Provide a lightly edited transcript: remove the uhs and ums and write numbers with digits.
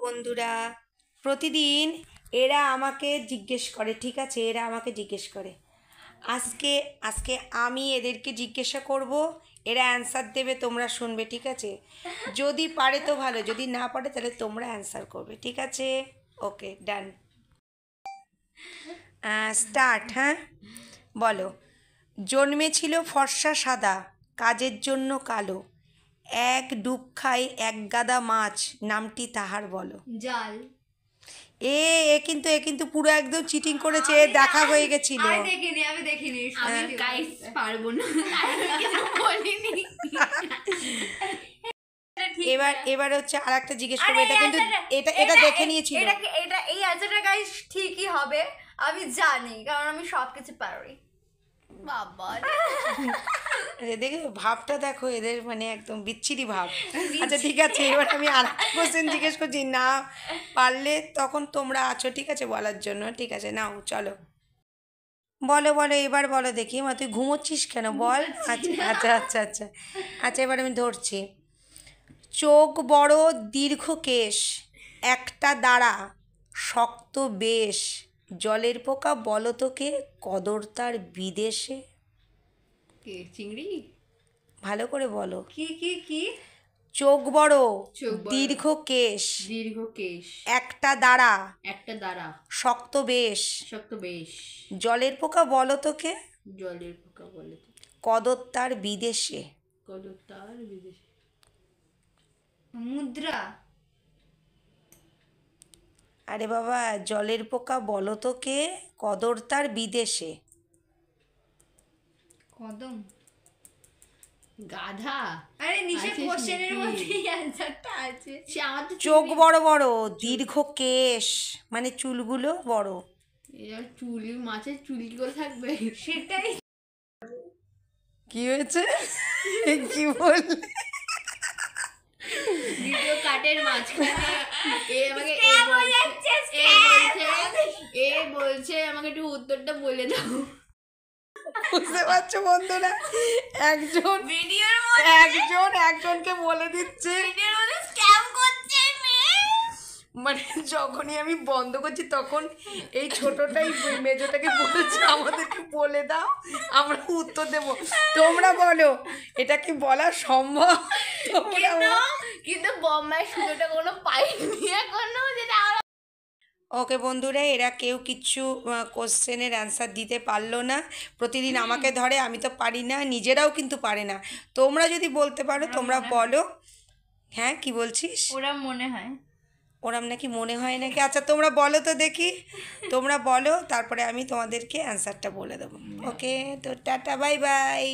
বন্ধুরা, প্রতিদিন এরা আমাকে জিজ্ঞেস করে, ঠিক আছে, এরা আমাকে জিজ্ঞেস করে। আজকে আজকে আমি এদেরকে জিজ্ঞাসা করব, এরা অ্যান্সার দেবে, তোমরা শুনবে, ঠিক আছে? যদি পারে তো ভালো, যদি না পারে তাহলে তোমরা অ্যান্সার করবে, ঠিক আছে? ওকে, ডান। স্টার্ট। হ্যাঁ, বলো। জন্মেছিল ফর্সা সাদা, কাজের জন্য কালো, এক ডুব খায় এক গাদা মাছ, নামটি তাহার বলো। জাল। এ কিন্তু পুরো একদম চিটিং করেছে, দেখা হয়ে গেছিল। আমি দেখিনি আমি গাইস পারবো না, কিছু বলিনি। এবার হচ্ছে আরেকটা জিজ্ঞেস করবো, এটা কিন্তু এটা দেখে নিয়েছিল। এটা এই অ্যান্সারটা গাইস ঠিকই হবে, আমি জানি, কারণ আমি সবকিছু পারি। বাবা দেখো ভাবটা, দেখো এদের মানে একদম বিচ্ছিরি ভাব। আচ্ছা ঠিক আছে, এবার আমি আরেকটা কোশ্চেন জিজ্ঞেস করছি, না পারলে তখন তোমরা আছো, ঠিক আছে, বলার জন্য, ঠিক আছে? নাও চলো, বলো বলো, এবার বলো দেখি। মা তুই ঘুমোচ্ছিস কেন, বল। আচ্ছা আচ্ছা আচ্ছা আচ্ছা আচ্ছা, এবার আমি ধরছি। চোখ বড়, দীর্ঘ কেশ, একটা দাঁড়া, শক্ত বেশ, জলের পোকা বলো তোকে, কদর তার বিদেশে। কে? চিংড়ি? ভালো করে বলো। কি কি কি? চোখ বড়, দীর্ঘ কেশ, একটা দাঁড়া, শক্ত বেশ, জলের পোকা বলো তোকে, কদর তার বিদেশে। মুদ্রা। আরে বাবা, জলের পোকা বলো তোকে, কদর তার বিদেশে। কদম। গাধা। আরে নিচে কোশ্চেনের মধ্যেই অ্যানসারটা আছে। সে আমার তো চোখ বড় বড়, দীর্ঘ কেশ, মানে চুলগুলো বড়। এর চুলি, মাছের চুল কি করে থাকবে? সেটাই। কি হয়েছে? কি বললে? ভিডিও কাটের মাঝখানে এ বলছে আমাকে একটু উত্তরটা বলে দাও। বুঝতে পারছো বন্ধুরা, একজনকে বলে দিচ্ছে, মানে যখনই আমি বন্ধ করছি তখন এই ছোটটাই মেজোটাকে বলেছে আমাদেরকে বলে দাও, আমরা উত্তর দেব। তোমরা বলো, এটা কি বলা সম্ভব? কিন্তু বোম্বাই সুতোটা কোনো পাইনি এখনো, যেটা। ওকে বন্ধুরা, এরা কেউ কিছু কোশ্চেনের অ্যান্সার দিতে পারলো না। প্রতিদিন আমাকে ধরে, আমি তো পারি না, নিজেরাও কিন্তু পারে না। তোমরা যদি বলতে পারো তোমরা বলো। হ্যাঁ, কি বলছিস? ওরম নাকি মনে হয় নাকি? আচ্ছা তোমরা বলো তো দেখি, তোমরা বলো, তারপরে আমি তোমাদেরকে অ্যান্সারটা বলে দেবো। ওকে, তো টাটা, বাই বাই।